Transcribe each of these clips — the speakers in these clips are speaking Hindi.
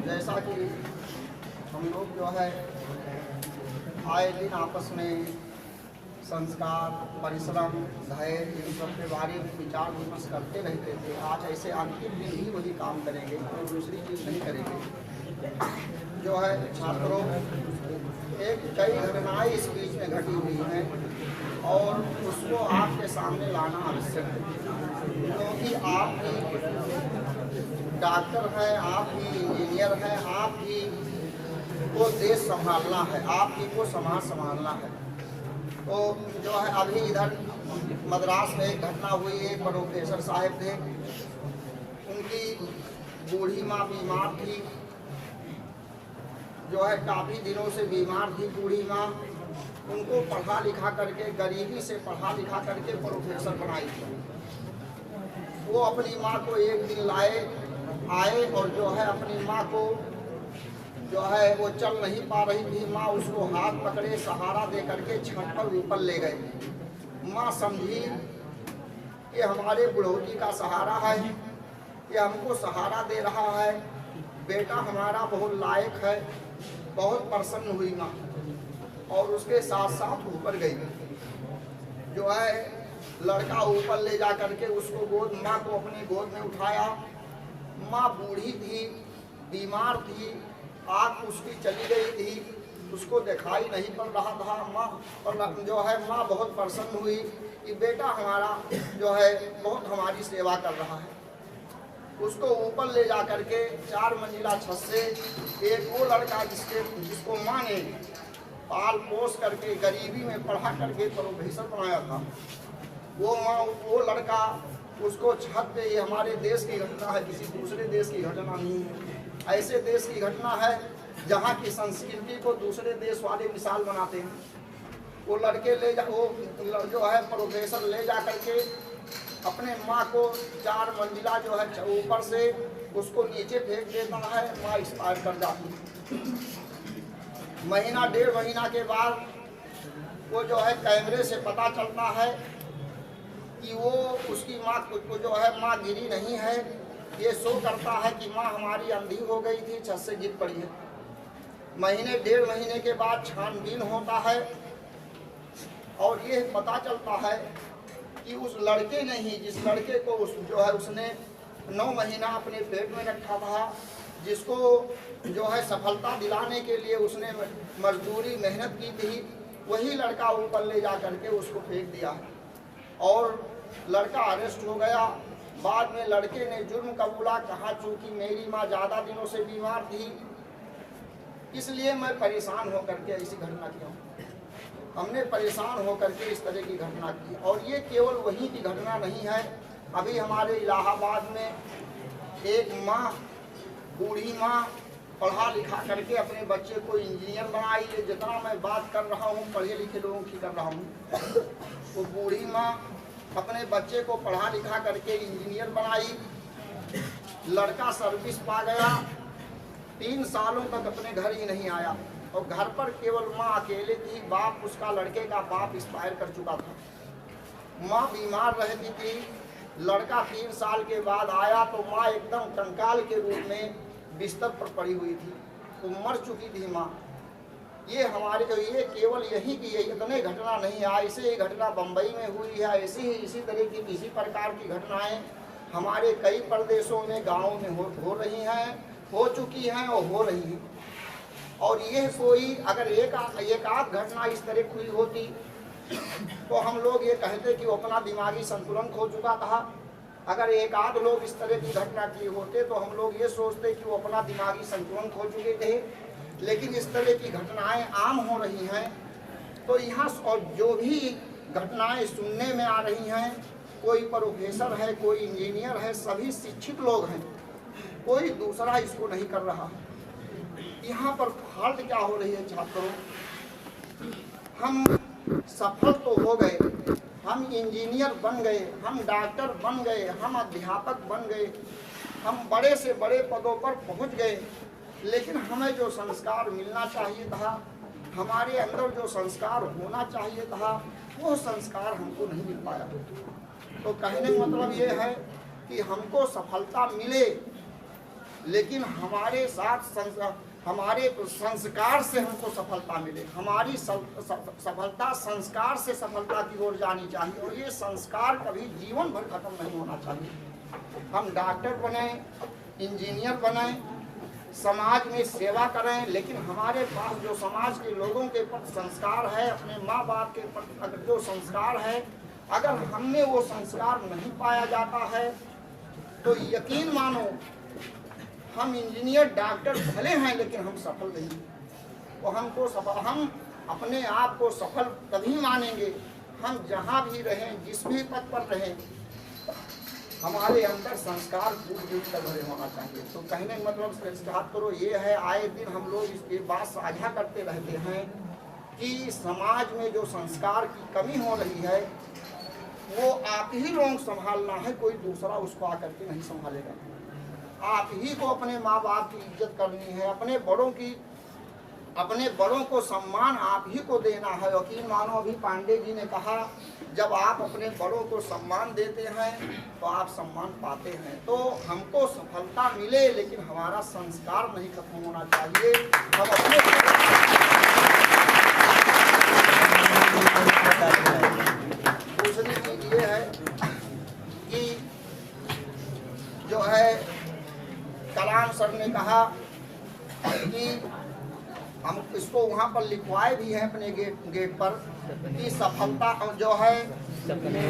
जैसा कि हम लोग जो है आए दिन आपस में संस्कार, परिश्रम, धैर्य इन सब के बारे में विचार विमर्श करते रहते थे। आज ऐसे अंतिम दिन ही वही काम करेंगे, कोई दूसरी चीज़ नहीं करेंगे। जो है छात्रों, एक कई घटनाएं इस बीच में घटी हुई हैं और उसको आपके सामने लाना आवश्यक है, क्योंकि आप भी डॉक्टर हैं, आप भी इंजीनियर हैं, आप भी को देश संभालना है, आप ही को समाज संभालना है। तो जो है अभी इधर मद्रास में एक घटना हुई, एक प्रोफेसर साहब थे, उनकी बूढ़ी माँ बीमार थी, जो है काफ़ी दिनों से बीमार थी बूढ़ी माँ। उनको पढ़ा लिखा करके, गरीबी से पढ़ा लिखा करके प्रोफेसर बनाई थी। वो अपनी माँ को एक दिन आए और जो है अपनी माँ को जो है वो चल नहीं पा रही थी, माँ उसको हाथ पकड़े सहारा दे करके छत पर ऊपर ले गए। माँ समझी कि हमारे बुढ़ौती का सहारा है, कि हमको सहारा दे रहा है, बेटा हमारा बहुत लायक है। बहुत प्रसन्न हुई माँ और उसके साथ साथ ऊपर गई। जो है लड़का ऊपर ले जा करके उसको माँ को अपनी गोद में उठाया। माँ बूढ़ी थी, बीमार थी, आँख उसकी चली गई थी, उसको दिखाई नहीं पड़ रहा था। माँ और जो है माँ बहुत प्रसन्न हुई कि बेटा हमारा जो है बहुत हमारी सेवा कर रहा है। उसको ऊपर ले जा करके 4 मंजिला छत से एक वो लड़का जिसको माँ ने पाल पोस करके गरीबी में पढ़ा करके प्रोफेसर बनाया था, वो लड़का उसको छत पे, ये हमारे देश की घटना है, किसी दूसरे देश की घटना नहीं है। ऐसे देश की घटना है जहाँ की संस्कृति को दूसरे देश वाले मिसाल बनाते हैं। वो लड़के वो जो है प्रोफेसर ले जा करके अपने माँ को 4 मंजिला जो है ऊपर से उसको नीचे फेंक देता है। माँ एक्सपायर कर जाती है। महीना 1.5 महीना के बाद वो जो है कैमरे से पता चलता है कि वो उसकी माँ को जो है माँ गिरी नहीं है। ये शो करता है कि माँ हमारी अंधी हो गई थी, छत से गिर पड़ी है। महीने 1.5 महीने के बाद छानबीन होता है और ये पता चलता है कि उस लड़के ने ही, जिस लड़के को जो है उसने 9 महीना अपने पेट में रखा था, जिसको जो है सफलता दिलाने के लिए उसने मजदूरी मेहनत की थी, वही लड़का ऊपर ले जा करके उसको फेंक दिया और लड़का अरेस्ट हो गया। बाद में लड़के ने जुर्म कबूला, कहा चूँकि मेरी माँ ज़्यादा दिनों से बीमार थी इसलिए मैं परेशान होकर के ऐसी घटना किया। हमने परेशान होकर के इस तरह की घटना की। और ये केवल वहीं की घटना नहीं है, अभी हमारे इलाहाबाद में एक माँ, बूढ़ी माँ पढ़ा लिखा करके अपने बच्चे को इंजीनियर बनाई है। जितना मैं बात कर रहा हूँ पढ़े लिखे लोगों की कर रहा हूँ। वो बूढ़ी माँ अपने बच्चे को पढ़ा लिखा करके इंजीनियर बनाई। लड़का सर्विस पा गया, 3 सालों तक अपने घर ही नहीं आया और घर पर केवल माँ अकेले थी। बाप उसका, लड़के का बाप एक्सपायर कर चुका था। माँ बीमार रहती थी। लड़का 3 साल के बाद आया तो माँ एकदम कंकाल के रूप में बिस्तर पर पड़ी हुई थी, तो मर चुकी थी माँ। ये केवल यही की इतने घटना नहीं है, ऐसे ही घटना बम्बई में हुई है। ऐसी ही इसी तरह की इसी प्रकार की घटनाएं हमारे कई प्रदेशों में, गाँव में हो रही हैं, हो चुकी हैं और हो रही हैं। और ये कोई अगर एक आध घटना इस तरह हुई होती तो हम लोग ये कहते कि वो अपना दिमागी संतुलन खो चुका था। अगर एक आध लोग इस तरह की घटना किए होते तो हम लोग ये सोचते कि वो अपना दिमागी संतुलन खो चुके थे। लेकिन इस तरह की घटनाएं आम हो रही हैं। तो यहाँ और जो भी घटनाएं सुनने में आ रही हैं, कोई प्रोफेसर है, कोई इंजीनियर है, सभी शिक्षित लोग हैं, कोई दूसरा इसको नहीं कर रहा। यहाँ पर फाल्ट क्या हो रही है छात्रों? हम सफल तो हो गए, हम इंजीनियर बन गए, हम डॉक्टर बन गए, हम अध्यापक बन गए, हम बड़े से बड़े पदों पर पहुँच गए, लेकिन हमें जो संस्कार मिलना चाहिए था, हमारे अंदर जो संस्कार होना चाहिए था, वो संस्कार हमको नहीं मिल पाया। तो कहने का मतलब ये है कि हमको सफलता मिले लेकिन हमारे साथ हमारे संस्कार से हमको सफलता मिले। हमारी सफलता संस्कार से सफलता की ओर जानी चाहिए, और ये संस्कार कभी जीवन भर खत्म नहीं होना चाहिए। हम डॉक्टर बने, इंजीनियर बने, समाज में सेवा करें, लेकिन हमारे पास जो समाज के लोगों के प्रति संस्कार है, अपने माँ बाप के प्रति अगर जो संस्कार है, अगर हमने वो संस्कार नहीं पाया जाता है तो यकीन मानो हम इंजीनियर डॉक्टर भले हैं लेकिन हम सफल नहीं। तो हम अपने आप को सफल तभी मानेंगे हम जहाँ भी रहें, जिस भी पद पर रहें, हमारे अंदर संस्कार पूर्ण कर भरे होना चाहिए। तो कहने का मतलब संस्कार करो ये है, आए दिन हम लोग इसकी बात साझा करते रहते हैं कि समाज में जो संस्कार की कमी हो रही है वो आप ही लोग संभालना है, कोई दूसरा उसको आकर के नहीं संभालेगा। आप ही को अपने माँ बाप की इज्जत करनी है, अपने बड़ों को सम्मान आप ही को देना है। यकीन मानो अभी पांडे जी ने कहा जब आप अपने बड़ों को सम्मान देते हैं तो आप सम्मान पाते हैं। तो हमको सफलता मिले लेकिन हमारा संस्कार नहीं खत्म होना चाहिए। हम अपने दूसरी चीज ये है कि जो है कलाम सर ने कहा कि हम इसको वहाँ पर लिखवाए भी हैं अपने गेट पर कि सफलता जो है सपने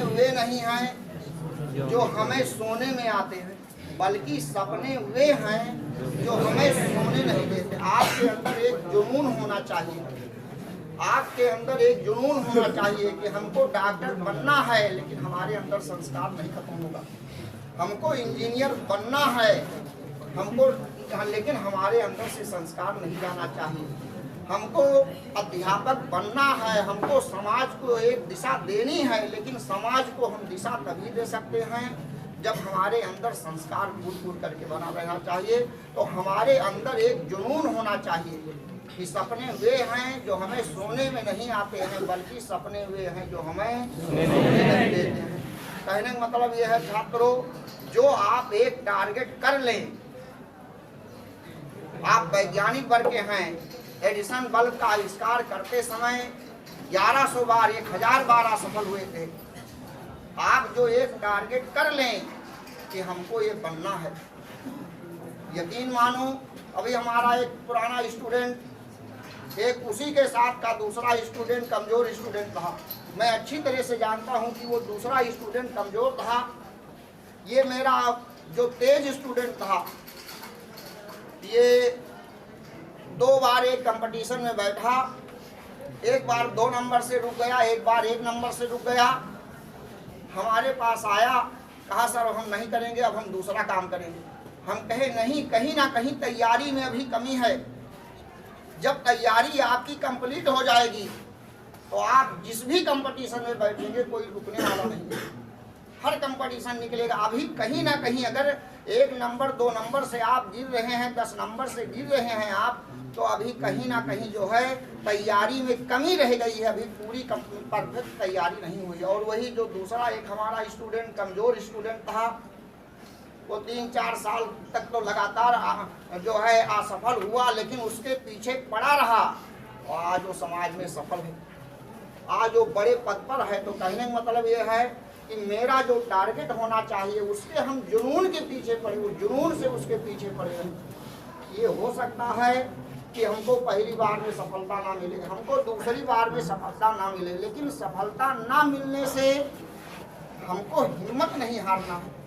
वे नहीं हैं जो हमें सोने में आते हैं, बल्कि सपने वे हैं जो हमें सोने नहीं देते। आपके अंदर एक जुनून होना चाहिए, आपके अंदर एक जुनून होना चाहिए कि हमको डॉक्टर बनना है, लेकिन हमारे अंदर संस्कार नहीं खत्म होगा। हमको इंजीनियर बनना है, हमको लेकिन हमारे अंदर से संस्कार नहीं जाना चाहिए। हमको अध्यापक बनना है, हमको समाज को एक दिशा देनी है, लेकिन समाज को हम दिशा तभी दे सकते हैं जब हमारे अंदर संस्कार कूट करके बना रहना चाहिए। तो हमारे अंदर एक जुनून होना चाहिए कि सपने वे हैं जो हमें सोने में नहीं आते हैं, बल्कि सपने वे हैं जो हमें सोने नहीं देते हैं। कहने का मतलब यह है छात्रों, जो आप एक टारगेट कर लें, आप वैज्ञानिक वर्ग के हैं, एडिसन बल्ब का आविष्कार करते समय 1100 बार 1000 बार असफल हुए थे। आप जो एक टारगेट कर लें कि हमको ये बनना है, यकीन मानो अभी हमारा एक पुराना स्टूडेंट एक उसी के साथ का दूसरा स्टूडेंट कमजोर स्टूडेंट था। मैं अच्छी तरह से जानता हूं कि वो दूसरा स्टूडेंट कमजोर था, ये मेरा जो तेज स्टूडेंट था ये 2 बार एक कंपटीशन में बैठा, एक बार 2 नंबर से रुक गया, एक बार 1 नंबर से रुक गया। हमारे पास आया, कहा सर हम नहीं करेंगे, अब हम दूसरा काम करेंगे। हम कहे नहीं, कहीं ना कहीं तैयारी में अभी कमी है। जब तैयारी आपकी कंप्लीट हो जाएगी तो आप जिस भी कंपटीशन में बैठेंगे कोई रुकने वाला नहीं है, हर कंपटीशन निकलेगा। अभी कहीं ना कहीं अगर 1 नंबर 2 नंबर से आप गिर रहे हैं, 10 नंबर से गिर रहे हैं आप, तो अभी कहीं ना कहीं जो है तैयारी में कमी रह गई है, अभी पूरी परफेक्ट तैयारी नहीं हुई। और वही जो दूसरा एक हमारा स्टूडेंट कमजोर स्टूडेंट था, वो 3-4 साल तक तो लगातार जो है असफल हुआ, लेकिन उसके पीछे पड़ा रहा और आज वो समाज में सफल है, आज वो बड़े पद पर है। तो कहने का मतलब ये है कि मेरा जो टारगेट होना चाहिए उसके हम जुनून के पीछे पड़े, वो जुनून से उसके पीछे पड़े हैं। ये हो सकता है कि हमको पहली बार में सफलता ना मिले, हमको दूसरी बार में सफलता ना मिले, लेकिन सफलता ना मिलने से हमको हिम्मत नहीं हारना है।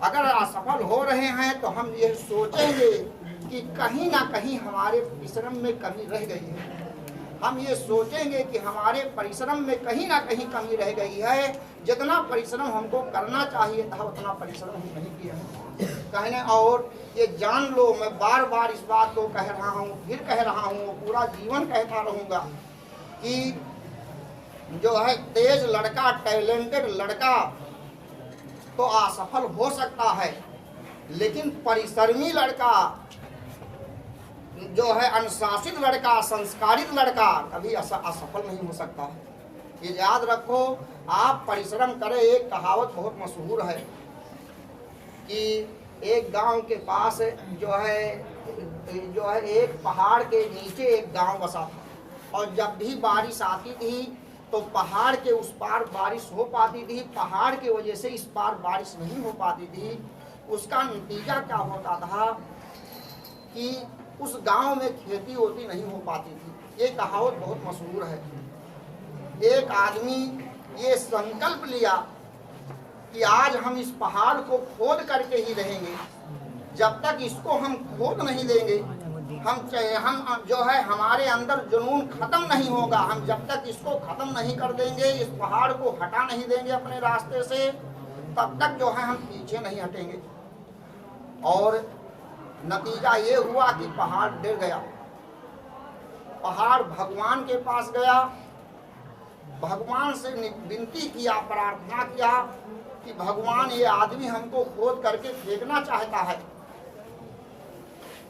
अगर असफल हो रहे हैं तो हम ये सोचेंगे कि कहीं ना कहीं हमारे परिश्रम में कमी रह गई है। हम ये सोचेंगे कि हमारे परिश्रम में कहीं ना कहीं कमी रह गई है, जितना परिश्रम हमको करना चाहिए था उतना परिश्रम हम नहीं किया है। कहने और ये जान लो, मैं बार बार इस बात को कह रहा हूँ, फिर कह रहा हूँ, पूरा जीवन कहता रहूँगा कि जो है तेज लड़का, टैलेंटेड लड़का तो असफल हो सकता है, लेकिन परिश्रमी लड़का जो है, अनुशासित लड़का, संस्कारित लड़का कभी असफल नहीं हो सकता है। ये याद रखो, आप परिश्रम करें। एक कहावत बहुत मशहूर है कि एक गांव के पास जो है एक पहाड़ के नीचे एक गांव बसा था, और जब भी बारिश आती थी तो पहाड़ के उस पार बारिश हो पाती थी, पहाड़ की वजह से इस पार बारिश नहीं हो पाती थी। उसका नतीजा क्या होता था कि उस गांव में खेती होती नहीं हो पाती थी। ये कहावत बहुत मशहूर है। एक आदमी ये संकल्प लिया कि आज हम इस पहाड़ को खोद करके ही रहेंगे, जब तक इसको हम खोद नहीं देंगे, हम जो है हमारे अंदर जुनून खत्म नहीं होगा, हम जब तक इसको खत्म नहीं कर देंगे, इस पहाड़ को हटा नहीं देंगे अपने रास्ते से, तब तक जो है हम पीछे नहीं हटेंगे। और नतीजा ये हुआ कि पहाड़ गिर गया। पहाड़ भगवान के पास गया, भगवान से विनती किया, प्रार्थना किया कि भगवान ये आदमी हमको खोद करके फेंकना चाहता है।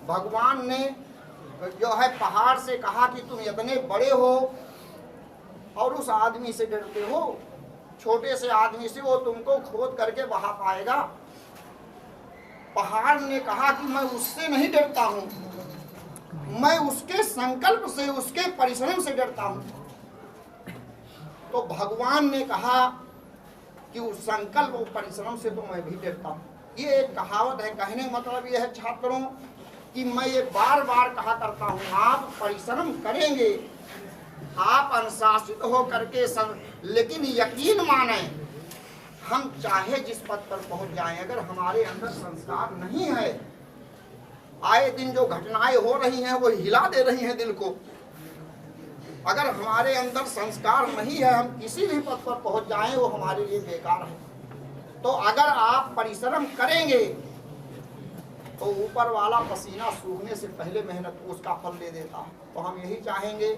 भगवान ने जो है पहाड़ से कहा कि तुम इतने बड़े हो और उस आदमी से डरते हो, छोटे से आदमी से वो तुमको खोद करके बहा पाएगा। पहाड़ ने कहा कि मैं उससे नहीं डरता हूँ, मैं उसके संकल्प से, उसके परिश्रम से डरता हूँ। तो भगवान ने कहा कि उस संकल्प और परिश्रम से तो मैं भी डरता हूँ। ये एक कहावत है। कहने का मतलब ये है छात्रों कि मैं ये बार बार कहा करता हूँ, आप परिश्रम करेंगे, आप अनुशासित हो करके लेकिन यकीन माने, हम चाहे जिस पद पर पहुंच जाएं, अगर हमारे अंदर संस्कार नहीं है, आए दिन जो घटनाएं हो रही हैं वो हिला दे रही हैं दिल को, अगर हमारे अंदर संस्कार नहीं है, हम किसी भी पद पर पहुंच जाएं वो हमारे लिए बेकार है। तो अगर आप परिश्रम करेंगे तो ऊपर वाला पसीना सूखने से पहले मेहनत को उसका फल दे देता है। तो हम यही चाहेंगे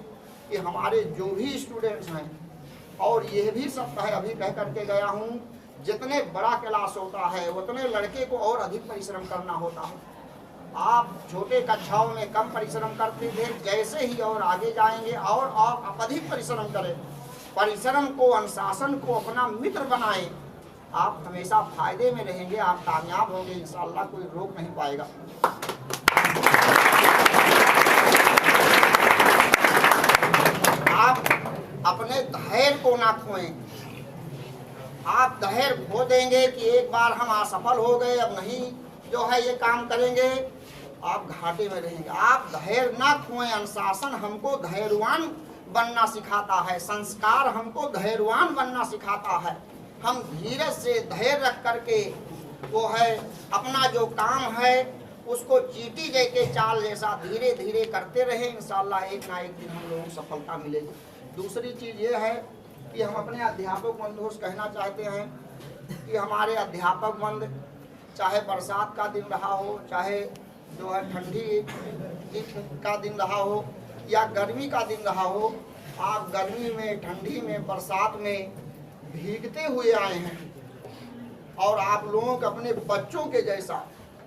कि हमारे जो भी स्टूडेंट्स हैं, और ये भी सब है, अभी कह करके गया हूँ, जितने बड़ा क्लास होता है उतने लड़के को और अधिक परिश्रम करना होता है। आप छोटे कक्षाओं में कम परिश्रम करते थे, जैसे ही और आगे जाएंगे और आप अधिक परिश्रम करें, परिश्रम को, अनुशासन को अपना मित्र बनाएं, आप हमेशा फायदे में रहेंगे, आप कामयाब होंगे, इंशाअल्लाह कोई रोक नहीं पाएगा। आप अपने धैर्य को ना खोएं। आप धैर्य खो देंगे कि एक बार हम असफल हो गए, अब नहीं जो है ये काम करेंगे, आप घाटे में रहेंगे। आप धैर्य ना खोएं। अनुशासन हमको धैर्यवान बनना सिखाता है, संस्कार हमको धैर्यवान बनना सिखाता है। हम धीरज से धैर्य रख करके वो है अपना जो काम है उसको चींटी के चाल जैसा धीरे धीरे करते रहे, इंशाअल्लाह एक ना एक दिन हम लोगों को सफलता मिलेगी। दूसरी चीज़ ये है कि हम अपने अध्यापक बंधुओं से कहना चाहते हैं कि हमारे अध्यापक बंद, चाहे बरसात का दिन रहा हो, चाहे जो है ठंडी का दिन रहा हो या गर्मी का दिन रहा हो, आप गर्मी में, ठंडी में, बरसात में भीगते हुए आए हैं और आप लोग अपने बच्चों के जैसा,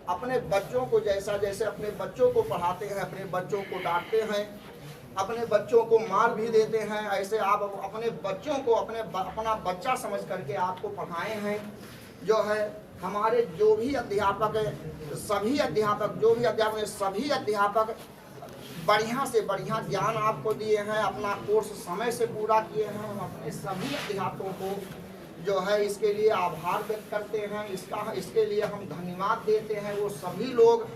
अपने बच्चों को जैसा, जैसे अपने बच्चों को पढ़ाते हैं, अपने बच्चों को डांटते हैं, अपने बच्चों को मार भी देते हैं, ऐसे आप अपने बच्चों को अपना बच्चा समझ करके आपको पढ़ाए हैं। जो है हमारे जो भी अध्यापक है, सभी अध्यापक बढ़िया से बढ़िया ज्ञान आपको दिए हैं, अपना कोर्स समय से पूरा किए हैं। हम अपने सभी अध्यापकों को जो है इसके लिए आभार व्यक्त करते हैं, इसके लिए हम धन्यवाद देते हैं। वो सभी लोग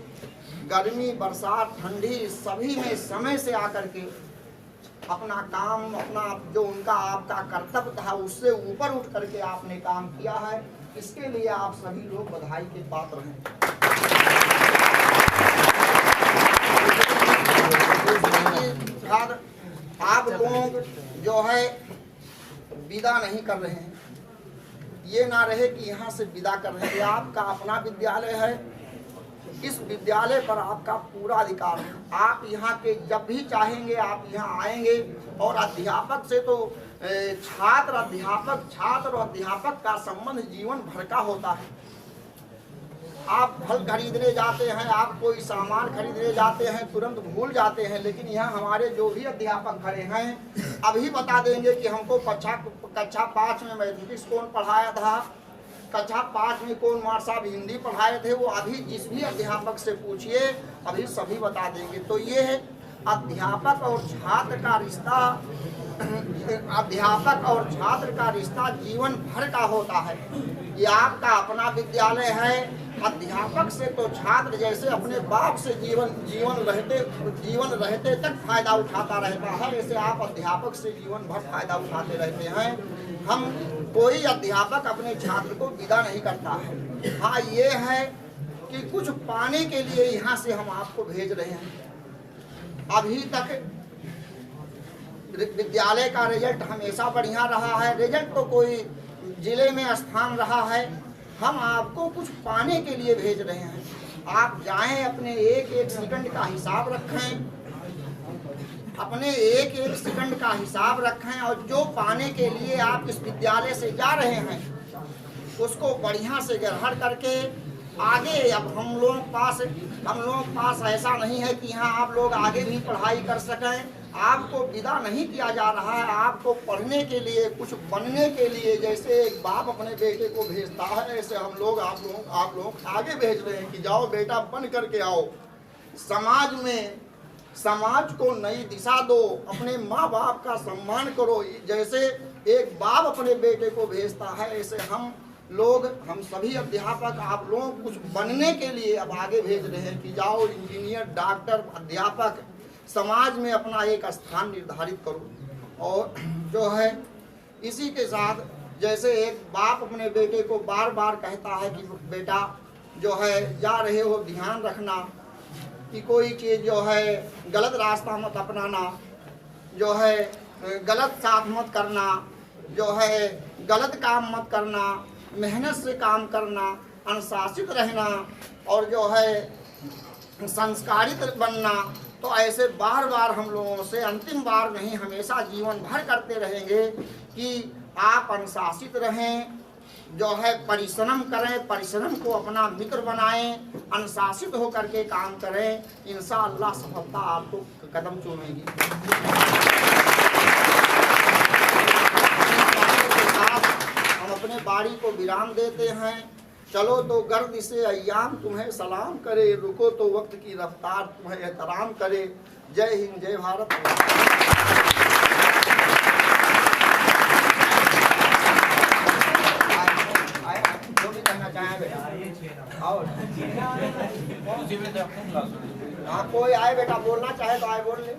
गर्मी, बरसात, ठंडी सभी में समय से आकर के अपना काम, अपना जो उनका आपका कर्तव्य था उससे ऊपर उठ करके आपने काम किया है। इसके लिए आप सभी लोग बधाई के पात्र हैं। आप लोग जो है विदा नहीं कर रहे हैं, ये ना रहे कि यहाँ से विदा कर रहे हैं। आपका अपना विद्यालय है, इस विद्यालय पर आपका पूरा अधिकार है। आप यहाँ के जब भी चाहेंगे आप यहाँ आएंगे, और अध्यापक से तो छात्र और अध्यापक का संबंध जीवन भर का होता है। आप फल खरीदने जाते हैं, आप कोई सामान खरीदने जाते हैं, तुरंत भूल जाते हैं, लेकिन यहाँ हमारे जो भी अध्यापक खड़े हैं अभी बता देंगे कि हमको कक्षा 5 में मैथमेटिक्स कौन पढ़ाया था, कक्षा 5 में कौन मार साहब हिंदी पढ़ाए थे, वो अभी जिस भी अध्यापक से पूछिए अभी सभी बता देंगे। तो ये है अध्यापक और छात्र का रिश्ता। अध्यापक और छात्र का रिश्ता जीवन भर का होता है। ये आपका अपना विद्यालय है। अध्यापक से तो छात्र जैसे अपने बाप से जीवन रहते तक फायदा उठाता रहता है, ऐसे आप अध्यापक से जीवन भर फायदा उठाते रहते हैं। हम कोई अध्यापक अपने छात्र को विदा नहीं करता है। हाँ, ये है कि कुछ पाने के लिए यहाँ से हम आपको भेज रहे हैं। अभी तक विद्यालय का रिजल्ट हमेशा बढ़िया रहा है। रिजल्ट तो कोई जिले में स्थान रहा है। हम आपको कुछ पाने के लिए भेज रहे हैं। आप जाएं, अपने एक एक सेकंड का हिसाब रखें, अपने एक एक सेकंड का हिसाब रखें और जो पाने के लिए आप इस विद्यालय से जा रहे हैं उसको बढ़िया से ग्रहण करके आगे। अब हम लोग पास ऐसा नहीं है कि यहाँ आप लोग आगे भी पढ़ाई कर सकें। आपको विदा नहीं किया जा रहा है, आपको पढ़ने के लिए, कुछ बनने के लिए। जैसे एक बाप अपने बेटे को भेजता है, ऐसे हम लोग आप लोग आगे भेज रहे हैं कि जाओ बेटा बन करके आओ, समाज को नई दिशा दो, अपने माँ बाप का सम्मान करो। जैसे एक बाप अपने बेटे को भेजता है, ऐसे हम सभी अध्यापक आप लोग कुछ बनने के लिए अब आगे भेज रहे हैं कि जाओ इंजीनियर, डॉक्टर, अध्यापक, समाज में अपना एक स्थान निर्धारित करो। और जो है इसी के साथ जैसे एक बाप अपने बेटे को बार बार कहता है कि बेटा जो है जा रहे हो ध्यान रखना कि कोई चीज़ जो है गलत रास्ता मत अपनाना, जो है गलत साथ मत करना, जो है गलत काम मत करना, मेहनत से काम करना, अनुशासित रहना और जो है संस्कारित बनना। तो ऐसे बार बार हम लोगों से, अंतिम बार नहीं हमेशा जीवन भर करते रहेंगे कि आप अनुशासित रहें, जो है परिश्रम करें, परिश्रम को अपना मित्र बनाएं, अनुशासित होकर के काम करें। इंशाअल्लाह सफलता आपको कदम चूमेगी। हम अपने बारी को विराम देते हैं। चलो तो गर्द से अय्याम तुम्हें सलाम करे, रुको तो वक्त की रफ्तार तुम्हें एहतराम करे। जय हिंद, जय भारत। जो भी कहना चाहें बेटा और हाँ, कोई आए बेटा बोलना चाहे तो आए बोल ले।